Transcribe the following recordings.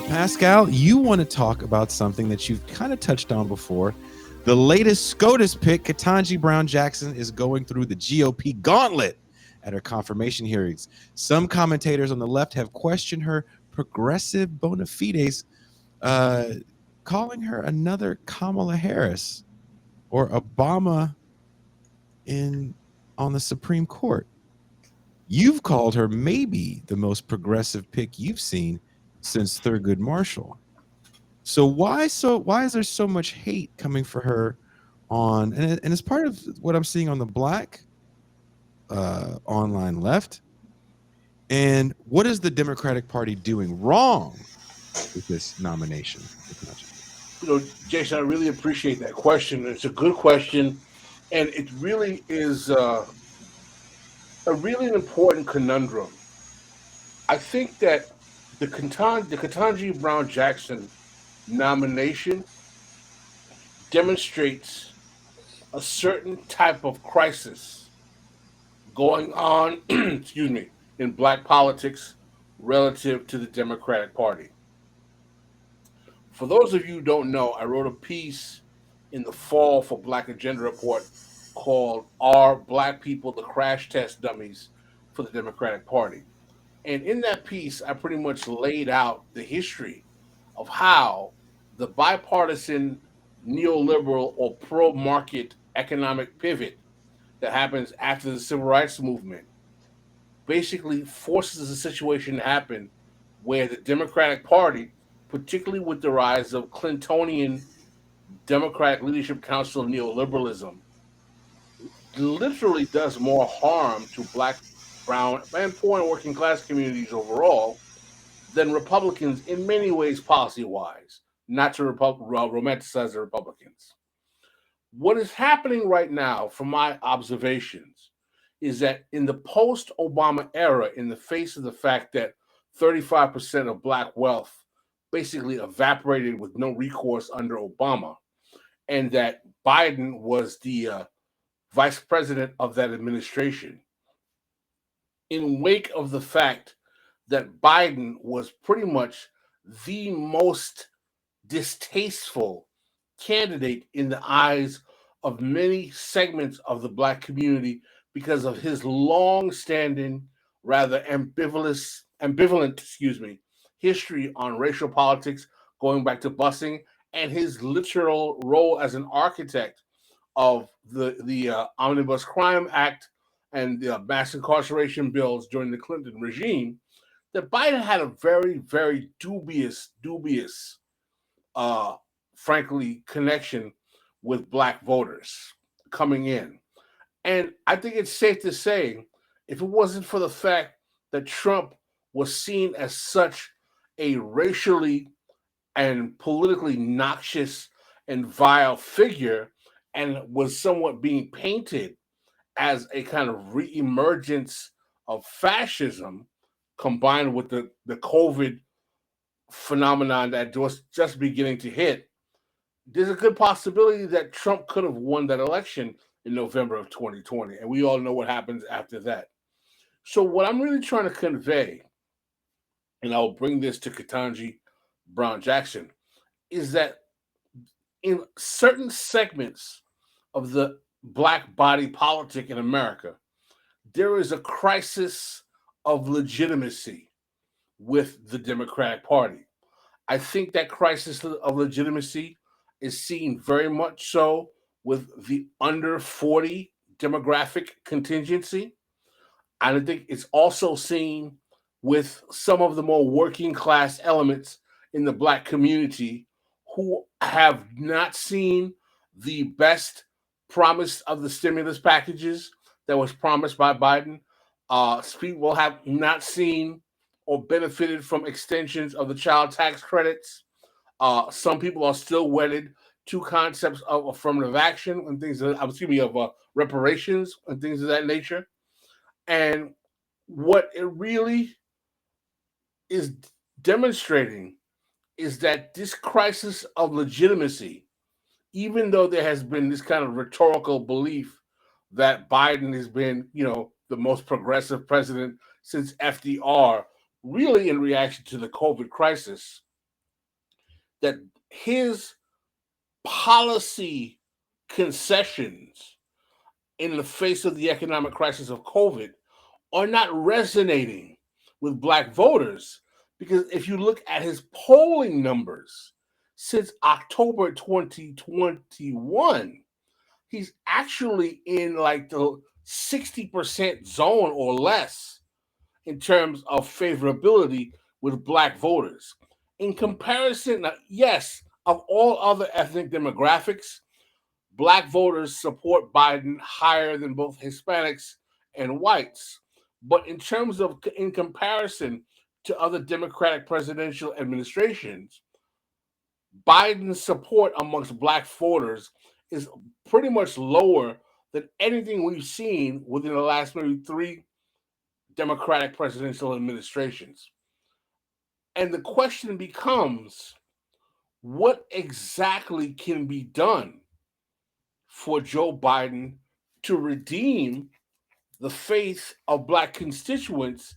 Pascal, you want to talk about something that you've kind of touched on before. The latest SCOTUS pick, Ketanji Brown Jackson, is going through the GOP gauntlet at her confirmation hearings. Some commentators on the left have questioned her progressive bona fides, calling her another Kamala Harris or Obama on the Supreme Court. You've called her maybe the most progressive pick you've seen since Thurgood Marshall. So why is there so much hate coming for her and it's part of what I'm seeing on the black online left? And what is the Democratic Party doing wrong with this nomination? Jason, I really appreciate that question. It's a good question, and it really is a really important conundrum. I think that the Ketanji Brown Jackson nomination demonstrates a certain type of crisis going on, excuse me, in black politics relative to the Democratic Party. For those of you who don't know, I wrote a piece in the fall for Black Agenda Report called Are Black People the Crash Test Dummies for the Democratic Party? And in that piece, I pretty much laid out the history of how the bipartisan neoliberal or pro market economic pivot that happens after the civil rights movement basically forces a situation to happen where the Democratic Party, particularly with the rise of Clintonian Democratic Leadership Council neoliberalism, literally does more harm to black, brown, and poor and working class communities overall than Republicans in many ways policy wise, not to romanticize the Republicans. What is happening right now, from my observations, is that in the post Obama era, in the face of the fact that 35% of black wealth basically evaporated with no recourse under Obama, and that Biden was the vice president of that administration, in wake of the fact that Biden was pretty much the most distasteful candidate in the eyes of many segments of the black community because of his long-standing, rather ambivalent, history on racial politics, going back to busing, and his literal role as an architect of the Omnibus Crime Act and the mass incarceration bills during the Clinton regime, that Biden had a very, very dubious, frankly, connection with black voters coming in. And I think it's safe to say, if it wasn't for the fact that Trump was seen as such a racially and politically noxious and vile figure, and was somewhat being painted as a kind of reemergence of fascism combined with the COVID phenomenon that was just beginning to hit, there's a good possibility that Trump could have won that election in November of 2020. And we all know what happens after that. So what I'm really trying to convey, and I'll bring this to Ketanji Brown Jackson, is that in certain segments of the black body politic in America, there is a crisis of legitimacy with the Democratic Party. I think that crisis of legitimacy is seen very much so with the under 40 demographic contingency. And I think it's also seen with some of the more working class elements in the black community who have not seen the best promise of the stimulus packages that was promised by Biden. People have not seen or benefited from extensions of the child tax credits. Some people are still wedded to concepts of affirmative action and things of, reparations and things of that nature. And what it really is demonstrating is that this crisis of legitimacy, even though there has been this kind of rhetorical belief that Biden has been, the most progressive president since FDR, really in reaction to the COVID crisis, that his policy concessions in the face of the economic crisis of COVID are not resonating with black voters. Because if you look at his polling numbers since October 2021, he's actually in like the 60% zone or less in terms of favorability with black voters. In comparison, yes, of all other ethnic demographics, black voters support Biden higher than both Hispanics and whites. But in terms of, in comparison to other Democratic presidential administrations, Biden's support amongst black voters is pretty much lower than anything we've seen within the last maybe three Democratic presidential administrations. And the question becomes, what exactly can be done for Joe Biden to redeem the faith of black constituents,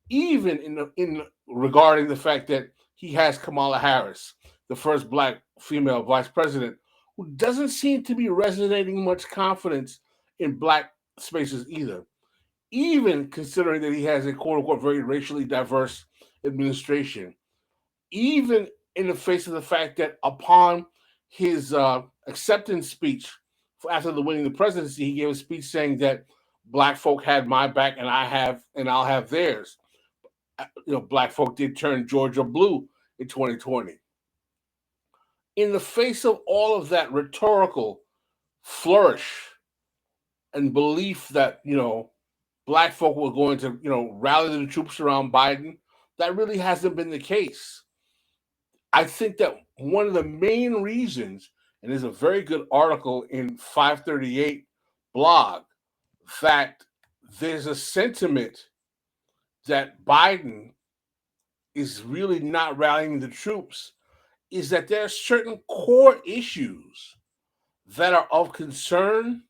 even in regarding the fact that he has Kamala Harris, the first black female vice president, who doesn't seem to be resonating much confidence in black spaces either, even considering that he has a quote unquote very racially diverse administration, even in the face of the fact that upon his acceptance speech after the winning the presidency, he gave a speech saying that black folk had my back and I'll have theirs. Black folk did turn Georgia blue in 2020. In the face of all of that rhetorical flourish and belief that black folk were going to rally the troops around Biden, that really hasn't been the case. I think that one of the main reasons, and there's a very good article in 538 blog, that there's a sentiment that Biden is really not rallying the troops, is that there are certain core issues that are of concern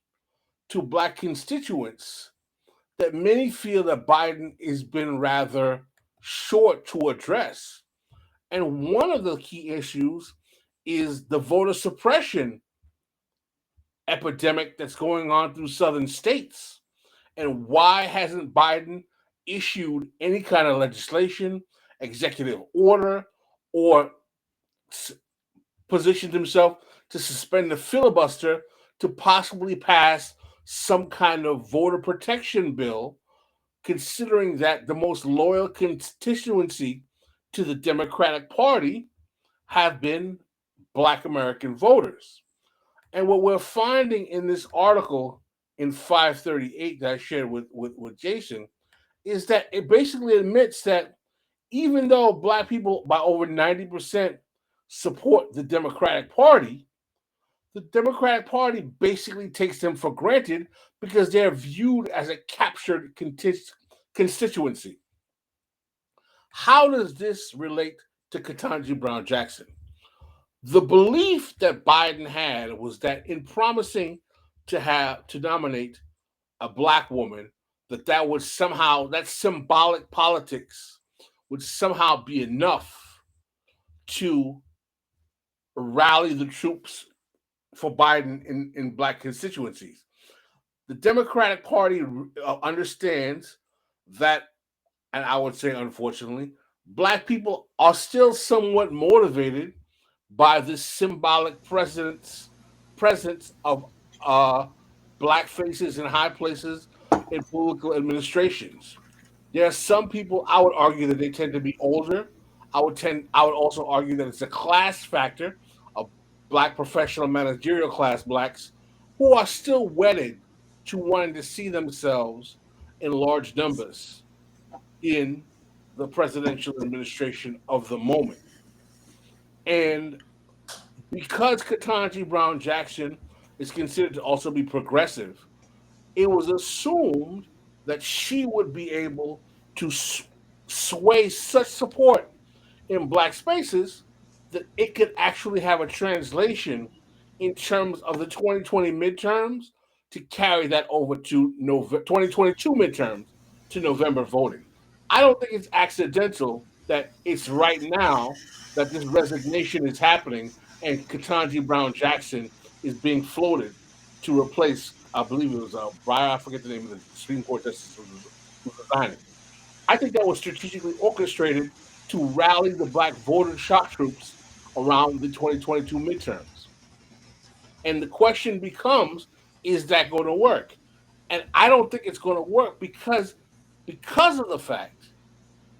to black constituents that many feel that Biden has been rather short to address. And one of the key issues is the voter suppression epidemic that's going on through southern states. And why hasn't Biden issued any kind of legislation, executive order, or positioned himself to suspend the filibuster to possibly pass some kind of voter protection bill, considering that the most loyal constituency to the Democratic Party have been Black American voters? And what we're finding in this article in 538 that I shared with Jason is that it basically admits that even though Black people by over 90% support the Democratic Party, the Democratic Party basically takes them for granted because they're viewed as a captured constituency. How does this relate to Ketanji Brown Jackson? The belief that Biden had was that in promising to nominate a black woman, that would somehow, that symbolic politics would somehow be enough to rally the troops for Biden in black constituencies. The Democratic Party understands that, and I would say, unfortunately, black people are still somewhat motivated by this symbolic presence of black faces in high places in political administrations. There are some people, I would argue, that they tend to be older. I would also argue that it's a class factor of black professional managerial class blacks who are still wedded to wanting to see themselves in large numbers in the presidential administration of the moment. And because Ketanji Brown Jackson is considered to also be progressive, it was assumed that she would be able to sway such support in black spaces that it could actually have a translation in terms of the 2020 midterms to carry that over to 2022 midterms to November voting. I don't think it's accidental that it's right now that this resignation is happening and Ketanji Brown Jackson is being floated to replace, I believe it was Breyer, I forget the name of the Supreme Court justice who's resigning. I think that was strategically orchestrated to rally the black voter shock troops around the 2022 midterms. And the question becomes, is that going to work? And I don't think it's going to work because of the fact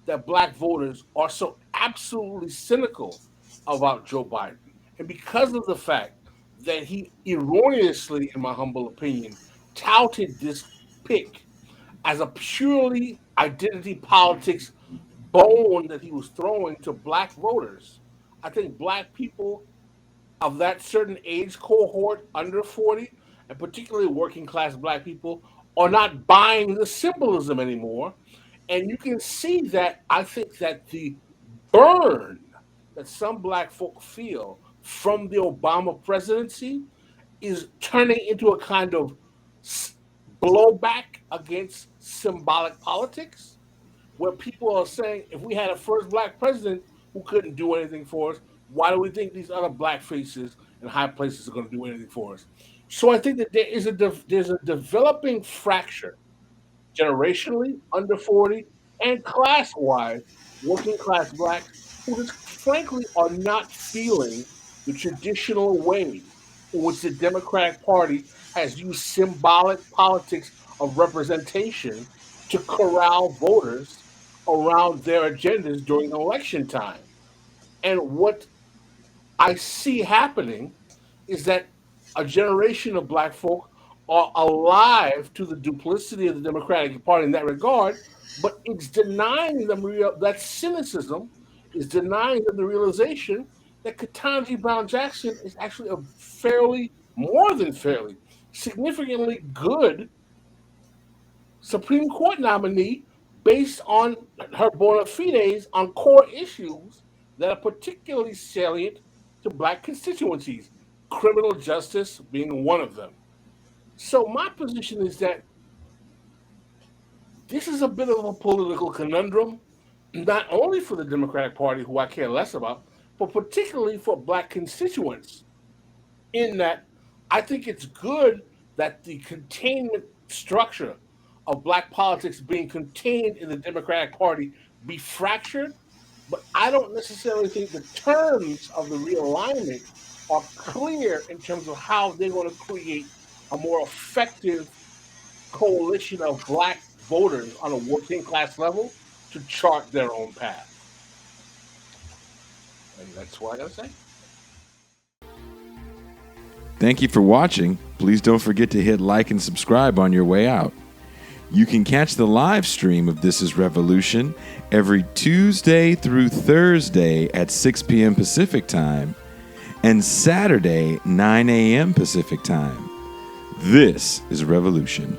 that black voters are so absolutely cynical about Joe Biden. And because of the fact that he erroneously, in my humble opinion, touted this pick as a purely identity politics bone that he was throwing to black voters, I think black people of that certain age cohort under 40, and particularly working class black people, are not buying the symbolism anymore. And you can see that I think that the burn that some black folk feel from the Obama presidency is turning into a kind of blowback against symbolic politics, where people are saying, if we had a first black president who couldn't do anything for us, why do we think these other black faces in high places are going to do anything for us? So I think that there's a developing fracture generationally, under 40, and class wise, working class blacks who just frankly are not feeling the traditional way in which the Democratic Party has used symbolic politics of representation to corral voters around their agendas during election time. And what I see happening is that a generation of black folk are alive to the duplicity of the Democratic Party in that regard, but it's denying them that cynicism is denying them the realization that Ketanji Brown Jackson is actually a more than fairly, significantly good Supreme Court nominee based on her bona fides on core issues that are particularly salient to black constituencies, criminal justice being one of them. So my position is that this is a bit of a political conundrum, not only for the Democratic Party, who I care less about, but particularly for black constituents, in that I think it's good that the containment structure of black politics being contained in the Democratic Party be fractured, but I don't necessarily think the terms of the realignment are clear in terms of how they're going to create a more effective coalition of black voters on a working class level to chart their own path. And that's what I got to say. Thank you for watching. Please don't forget to hit like and subscribe on your way out. You can catch the live stream of This Is Revolution every Tuesday through Thursday at 6 p.m. Pacific Time and Saturday, 9 a.m. Pacific Time. This is Revolution.